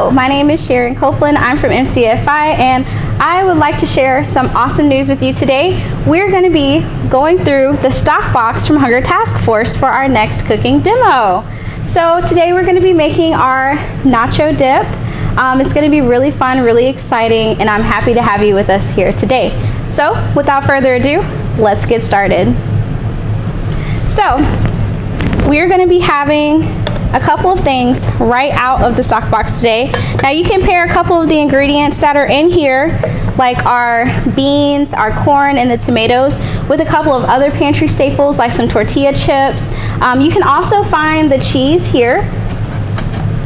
Hello, my name is Sharon Copeland. I'm from MCFI, and I would like to share some awesome news with you today. We're going to be going through the stock box from Hunger Task Force for our next cooking demo. So today we're going to be making our nacho dip. It's going to be really fun, really exciting, and I'm happy to have you with us here today. So without further ado, let's get started. So we're going to be having a couple of things right out of the stock box today. Now you can pair a couple of the ingredients that are in here, like our beans, our corn, and the tomatoes, with a couple of other pantry staples like some tortilla chips. You can also find the cheese here.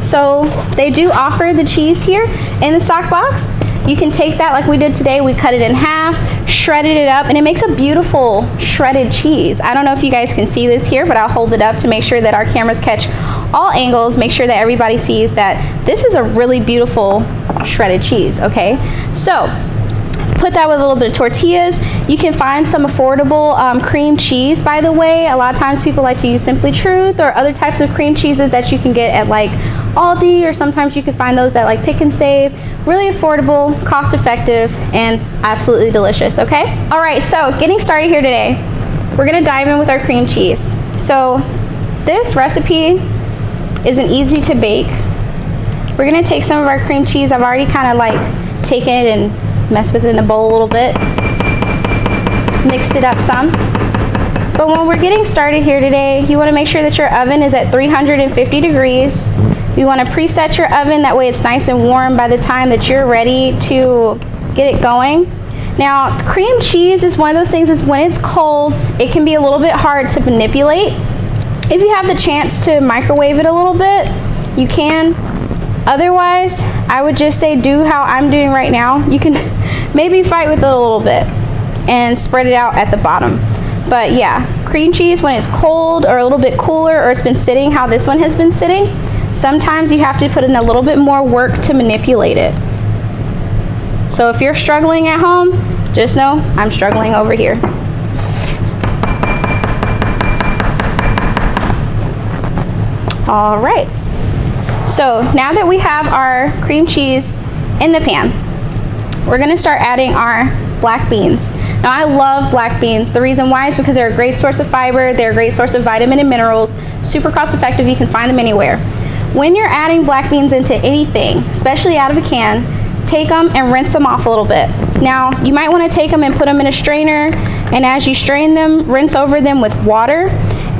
So they do offer the cheese here in the stock box. You can take that like we did today. We cut it in half, shredded it up, and it makes a beautiful shredded cheese. I don't know if you guys can see this here, but I'll hold it up to make sure that our cameras catch all angles, make sure that everybody sees that this is a really beautiful shredded cheese, okay? So put that with a little bit of tortillas. You can find some affordable cream cheese, by the way. A lot of times people like to use Simply Truth or other types of cream cheeses that you can get at like Aldi, or sometimes you can find those at like Pick and Save. Really affordable, cost effective, and absolutely delicious, okay? All right, so getting started here today, we're gonna dive in with our cream cheese. So this recipe isn't easy to bake. We're gonna take some of our cream cheese. I've already kind of like taken it and messed with it in a bowl a little bit, mixed it up some. But when we're getting started here today, you wanna make sure that your oven is at 350 degrees. You wanna preset your oven, that way it's nice and warm by the time that you're ready to get it going. Now, cream cheese is one of those things is when it's cold, it can be a little bit hard to manipulate. If you have the chance to microwave it a little bit, you can. Otherwise, I would just say do how I'm doing right now. You can maybe fight with it a little bit and spread it out at the bottom. But yeah, cream cheese when it's cold or a little bit cooler, or it's been sitting how this one has been sitting, sometimes you have to put in a little bit more work to manipulate it. So if you're struggling at home, just know I'm struggling over here. All right, so now that we have our cream cheese in the pan, we're gonna start adding our black beans. Now I love black beans. The reason why is because they're a great source of fiber, they're a great source of vitamin and minerals, super cost effective, you can find them anywhere. When you're adding black beans into anything, especially out of a can, take them and rinse them off a little bit. Now you might wanna take them and put them in a strainer, and as you strain them, rinse over them with water.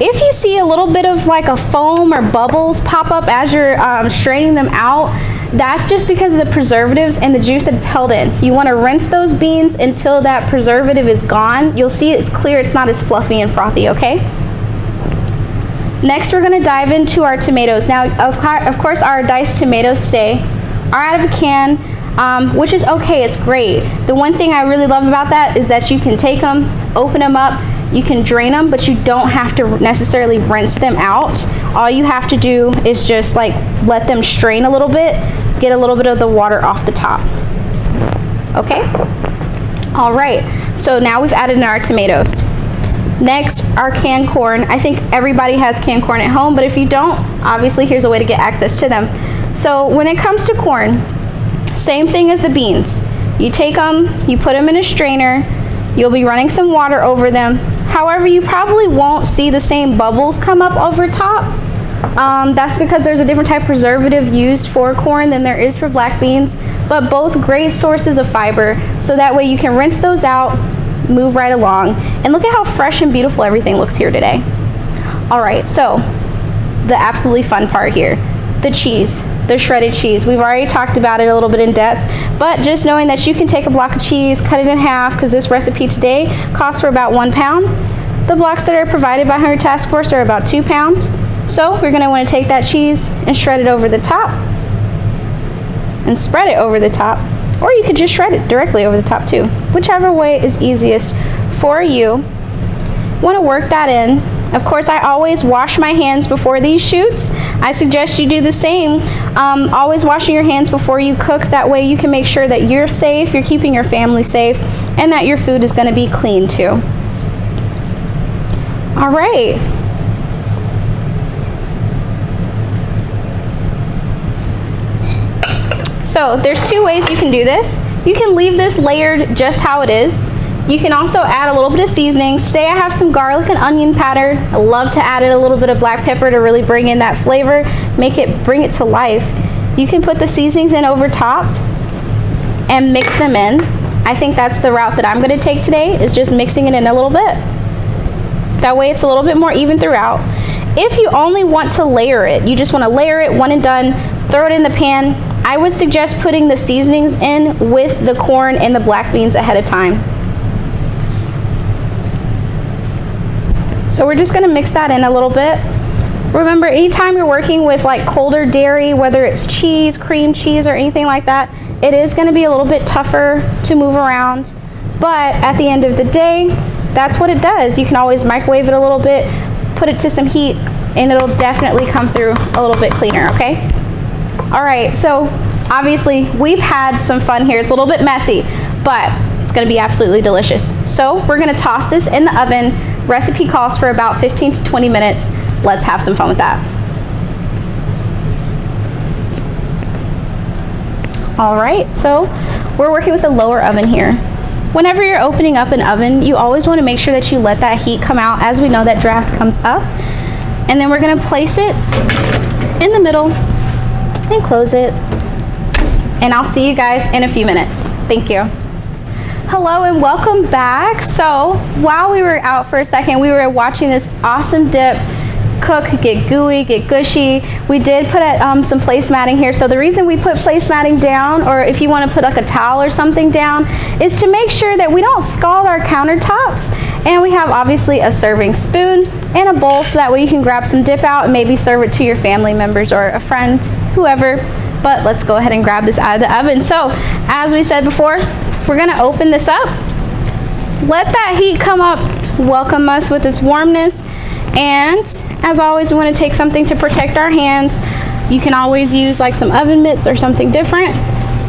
If you see a little bit of like a foam or bubbles pop up as you're straining them out, that's just because of the preservatives and the juice that it's held in. You want to rinse those beans until that preservative is gone. You'll see it's clear, it's not as fluffy and frothy, okay? Next, we're going to dive into our tomatoes. Now, of course, our diced tomatoes today are out of a can, which is okay, it's great. The one thing I really love about that is that you can take them, open them up, you can drain them, but you don't have to necessarily rinse them out. All you have to do is just like let them strain a little bit, get a little bit of the water off the top. Okay? All right, so now we've added in our tomatoes. Next, our canned corn. I think everybody has canned corn at home, but if you don't, obviously here's a way to get access to them. So when it comes to corn, same thing as the beans. You take them, you put them in a strainer, you'll be running some water over them. However, you probably won't see the same bubbles come up over top. That's because there's a different type of preservative used for corn than there is for black beans, but both great sources of fiber, so that way you can rinse those out, move right along, and look at how fresh and beautiful everything looks here today. All right, so the absolutely fun part here, the cheese. The shredded cheese. We've already talked about it a little bit in depth, but just knowing that you can take a block of cheese, cut it in half, because this recipe today calls for about 1 pound. The blocks that are provided by Hunger Task Force are about 2 pounds. So we're going to want to take that cheese and shred it over the top and spread it over the top, or you could just shred it directly over the top too, whichever way is easiest for you. Want to work that in. Of course, I always wash my hands before these shoots. I suggest you do the same. Always washing your hands before you cook. That way you can make sure that you're safe, you're keeping your family safe, and that your food is going to be clean too. All right. So there's two ways you can do this. You can leave this layered just how it is. You can also add a little bit of seasonings. Today I have some garlic and onion powder. I love to add in a little bit of black pepper to really bring in that flavor, bring it to life. You can put the seasonings in over top and mix them in. I think that's the route that I'm going to take today, is just mixing it in a little bit. That way it's a little bit more even throughout. If you only want to layer it, you just want to layer it one and done, throw it in the pan, I would suggest putting the seasonings in with the corn and the black beans ahead of time. So we're just going to mix that in a little bit. Remember, anytime you're working with like colder dairy, whether it's cheese, cream cheese, or anything like that, it is going to be a little bit tougher to move around. But at the end of the day, that's what it does. You can always microwave it a little bit, put it to some heat, and it'll definitely come through a little bit cleaner, okay? All right, so obviously we've had some fun here. It's a little bit messy, but it's going to be absolutely delicious. So we're going to toss this in the oven. Recipe calls for about 15 to 20 minutes. Let's have some fun with that. All right, so we're working with a lower oven here. Whenever you're opening up an oven, you always want to make sure that you let that heat come out. As we know, that draft comes up. And then we're going to place it in the middle and close it. And I'll see you guys in a few minutes. Thank you. Hello and welcome back. So while we were out for a second, we were watching this awesome dip cook, get gooey, get gushy. We did put some placematting here. So the reason we put placematting down, or if you want to put like a towel or something down, is to make sure that we don't scald our countertops. And we have obviously a serving spoon and a bowl, so that way you can grab some dip out and maybe serve it to your family members or a friend, whoever. But let's go ahead and grab this out of the oven. So as we said before, we're gonna open this up, let that heat come up, welcome us with its warmness, and as always, we want to take something to protect our hands. You can always use like some oven mitts or something different,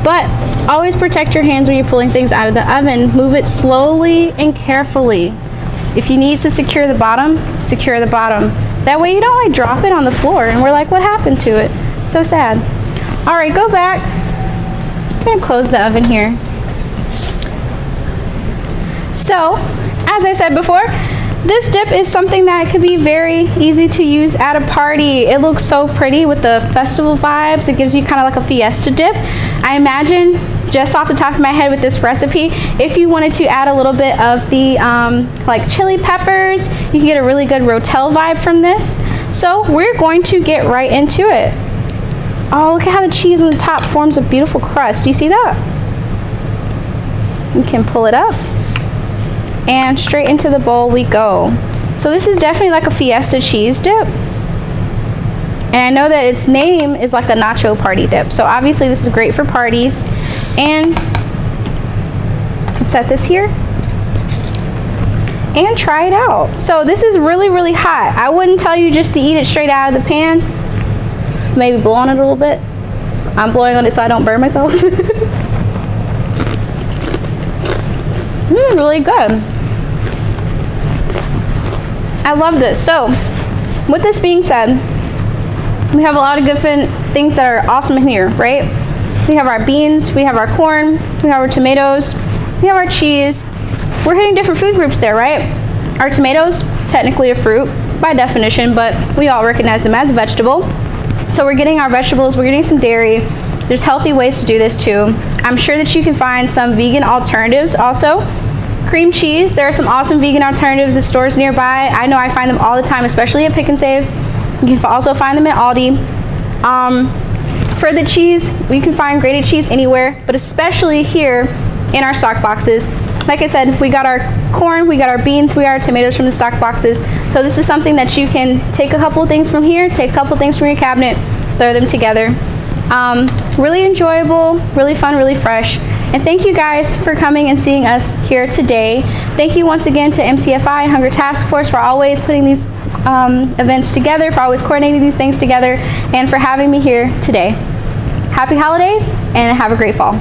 but always protect your hands when you're pulling things out of the oven. Move it slowly and carefully. If you need to secure the bottom, secure the bottom. That way you don't like drop it on the floor and we're like, what happened to it? So sad. All right, go back. I'm gonna close the oven here. So, as I said before, this dip is something that could be very easy to use at a party. It looks so pretty with the festival vibes. It gives you kind of like a fiesta dip. I imagine, just off the top of my head with this recipe, if you wanted to add a little bit of the like chili peppers, you can get a really good rotel vibe from this. So we're going to get right into it. Oh, look at how the cheese on the top forms a beautiful crust. Do you see that? You can pull it up. And straight into the bowl we go. So this is definitely like a fiesta cheese dip. And I know that its name is like a nacho party dip. So obviously this is great for parties. And let's set this here and try it out. So this is really, really hot. I wouldn't tell you just to eat it straight out of the pan. Maybe blow on it a little bit. I'm blowing on it so I don't burn myself. Really good. I love this. So with this being said, we have a lot of different things that are awesome in here, right? We have our beans, we have our corn, we have our tomatoes, we have our cheese. We're hitting different food groups there, right? Our tomatoes, technically a fruit by definition, but we all recognize them as a vegetable. So we're getting our vegetables, we're getting some dairy. There's healthy ways to do this too. I'm sure that you can find some vegan alternatives also. Cream cheese, there are some awesome vegan alternatives at stores nearby. I know I find them all the time, especially at Pick and Save. You can also find them at Aldi. For the cheese, you can find grated cheese anywhere, but especially here in our stock boxes. Like I said, we got our corn, we got our beans, we got our tomatoes from the stock boxes. So this is something that you can take a couple of things from here, take a couple of things from your cabinet, throw them together. Really enjoyable, really fun, really fresh. And thank you guys for coming and seeing us here today. Thank you once again to MCFI, Hunger Task Force, for always putting these events together, for always coordinating these things together, and for having me here today. Happy holidays and have a great fall.